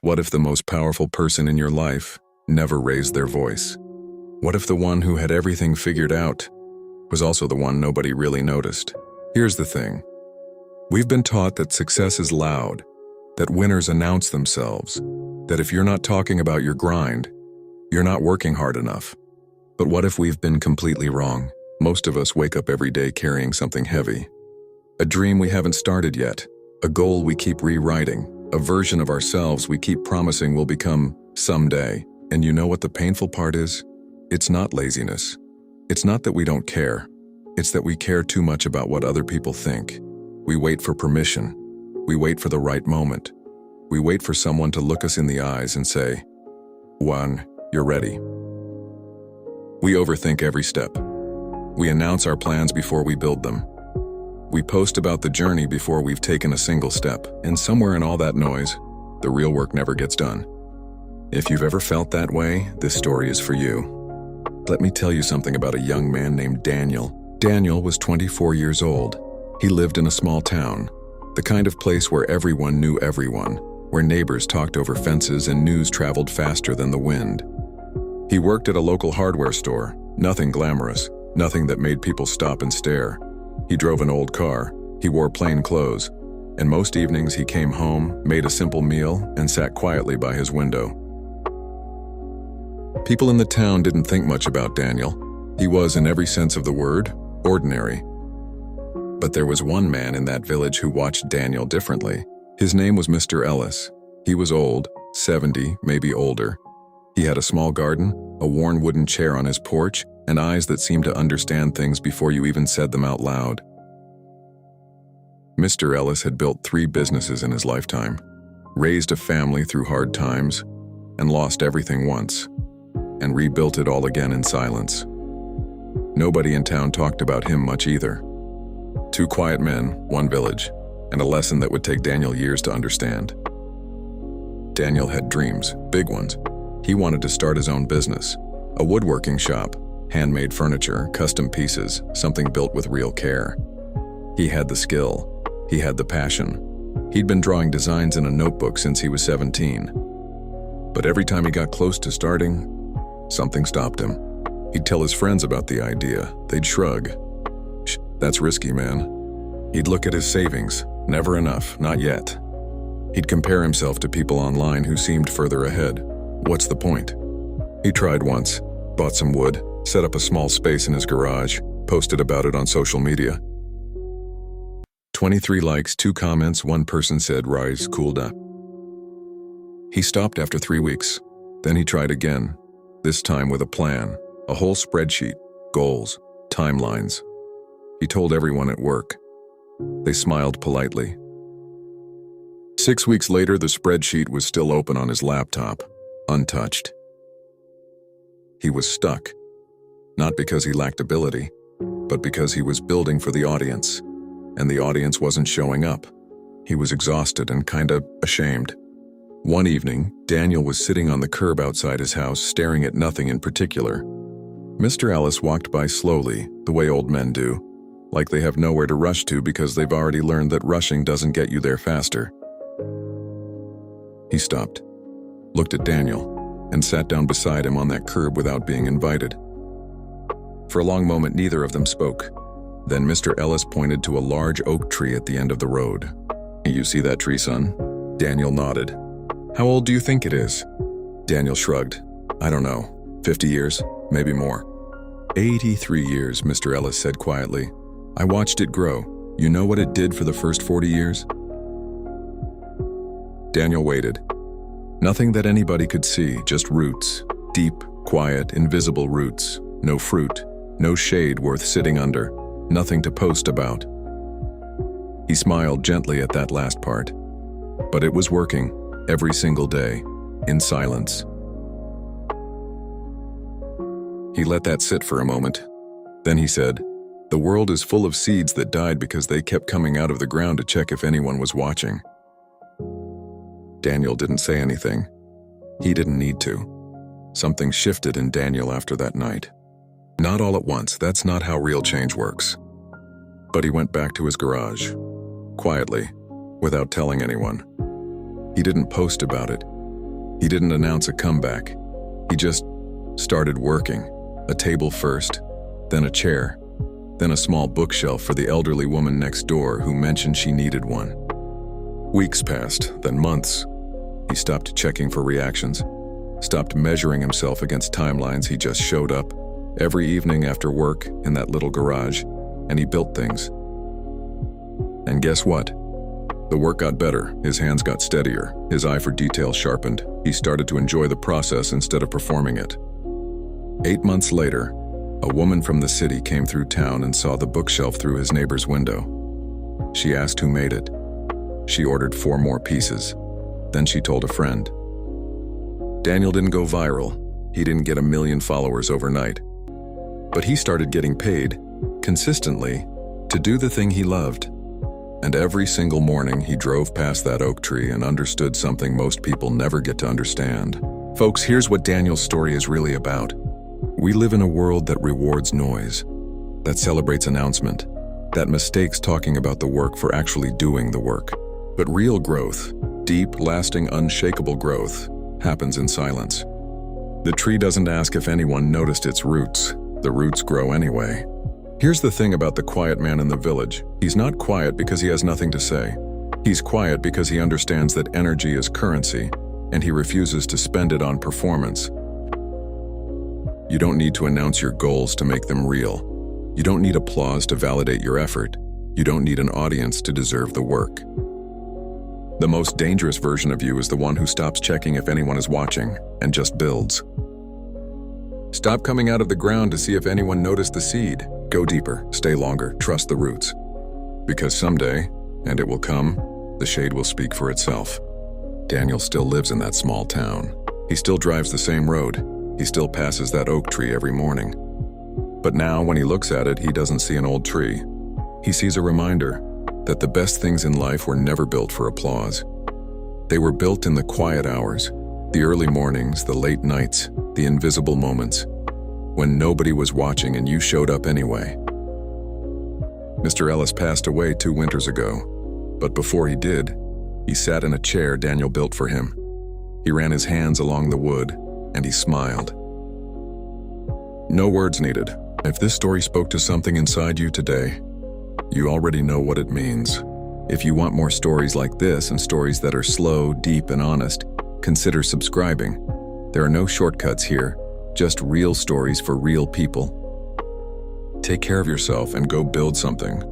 What if the most powerful person in your life never raised their voice? What if the one who had everything figured out was also the one nobody really noticed? Here's the thing. We've been taught that success is loud, that winners announce themselves, that if you're not talking about your grind, you're not working hard enough. But what if we've been completely wrong? Most of us wake up every day carrying something heavy. A dream we haven't started yet, a goal we keep rewriting, a version of ourselves we keep promising will become someday. And you know what the painful part is? It's not laziness. It's not that we don't care. It's that we care too much about what other people think. We wait for permission. We wait for the right moment. We wait for someone to look us in the eyes and say, "Juan, you're ready." We overthink every step. We announce our plans before we build them. We post about the journey before we've taken a single step, and somewhere in all that noise, the real work never gets done. If you've ever felt that way, this story is for you. Let me tell you something about a young man named Daniel. Daniel was 24 years old. He lived in a small town, the kind of place where everyone knew everyone, where neighbors talked over fences and news traveled faster than the wind. He worked at a local hardware store, nothing glamorous, nothing that made people stop and stare. He drove an old car, he wore plain clothes, and most evenings he came home, made a simple meal, and sat quietly by his window. People in the town didn't think much about Daniel. He was, in every sense of the word, ordinary. But there was one man in that village who watched Daniel differently. His name was Mr. Ellis. He was old, 70, maybe older. He had a small garden, a worn wooden chair on his porch, and eyes that seemed to understand things before you even said them out loud. Mr. Ellis had built 3 businesses in his lifetime, raised a family through hard times, and lost everything once, and rebuilt it all again in silence. Nobody in town talked about him much either. 2 quiet men, 1 village, and a lesson that would take Daniel years to understand. Daniel had dreams, big ones. He wanted to start his own business, a woodworking shop, handmade furniture, custom pieces, something built with real care. He had the skill. He had the passion. He'd been drawing designs in a notebook since he was 17. But every time he got close to starting, something stopped him. He'd tell his friends about the idea. They'd shrug. "Shh, that's risky, man." He'd look at his savings. Never enough, not yet. He'd compare himself to people online who seemed further ahead. What's the point? He tried once, bought some wood, set up a small space in his garage, posted about it on social media. 23 likes, 2 comments, 1 person said, "Rise, cooled up." He stopped after 3 weeks. Then he tried again, this time with a plan, a whole spreadsheet, goals, timelines. He told everyone at work. They smiled politely. 6 weeks later, the spreadsheet was still open on his laptop, untouched. He was stuck, not because he lacked ability, but because he was building for the audience, and the audience wasn't showing up. He was exhausted and kinda ashamed. One evening, Daniel was sitting on the curb outside his house, staring at nothing in particular. Mr. Ellis walked by slowly, the way old men do, like they have nowhere to rush to because they've already learned that rushing doesn't get you there faster. He stopped, looked at Daniel, and sat down beside him on that curb without being invited. For a long moment, neither of them spoke. Then Mr. Ellis pointed to a large oak tree at the end of the road. "You see that tree, son?" Daniel nodded. "How old do you think it is?" Daniel shrugged. "I don't know. 50 years, maybe more." 83 years, Mr. Ellis said quietly. "I watched it grow. You know what it did for the first 40 years? Daniel waited. Nothing that anybody could see, just roots. Deep, quiet, invisible roots. No fruit, no shade worth sitting under, nothing to post about. He smiled gently at that last part. But it was working, every single day, in silence. He let that sit for a moment. Then he said, "The world is full of seeds that died because they kept coming out of the ground to check if anyone was watching." Daniel didn't say anything. He didn't need to. Something shifted in Daniel after that night. Not all at once, that's not how real change works. But he went back to his garage, quietly, without telling anyone. He didn't post about it. He didn't announce a comeback. He just started working. A table first, then a chair, then a small bookshelf for the elderly woman next door who mentioned she needed one. Weeks passed, then months. He stopped checking for reactions, stopped measuring himself against timelines. He just showed up every evening after work in that little garage, and he built things. And guess what? The work got better, his hands got steadier, his eye for detail sharpened. He started to enjoy the process instead of performing it. 8 months later, a woman from the city came through town and saw the bookshelf through his neighbor's window. She asked who made it. She ordered 4 more pieces. Then she told a friend. Daniel didn't go viral. He didn't get 1 million followers overnight. But he started getting paid, consistently, to do the thing he loved. And every single morning he drove past that oak tree and understood something most people never get to understand. Folks, here's what Daniel's story is really about. We live in a world that rewards noise, that celebrates announcement, that mistakes talking about the work for actually doing the work. But real growth, deep, lasting, unshakable growth, happens in silence. The tree doesn't ask if anyone noticed its roots. The roots grow anyway. Here's the thing about the quiet man in the village. He's not quiet because he has nothing to say. He's quiet because he understands that energy is currency, and he refuses to spend it on performance. You don't need to announce your goals to make them real. You don't need applause to validate your effort. You don't need an audience to deserve the work. The most dangerous version of you is the one who stops checking if anyone is watching and just builds. Stop coming out of the ground to see if anyone noticed the seed. Go deeper, stay longer, trust the roots. Because someday, and it will come, the shade will speak for itself. Daniel still lives in that small town. He still drives the same road. He still passes that oak tree every morning. But now, when he looks at it, he doesn't see an old tree. He sees a reminder that the best things in life were never built for applause. They were built in the quiet hours, the early mornings, the late nights, the invisible moments, when nobody was watching and you showed up anyway. Mr. Ellis passed away 2 winters ago, but before he did, he sat in a chair Daniel built for him. He ran his hands along the wood, and he smiled. No words needed. If this story spoke to something inside you today, you already know what it means. If you want more stories like this and stories that are slow, deep, and honest, consider subscribing. There are no shortcuts here, just real stories for real people. Take care of yourself and go build something.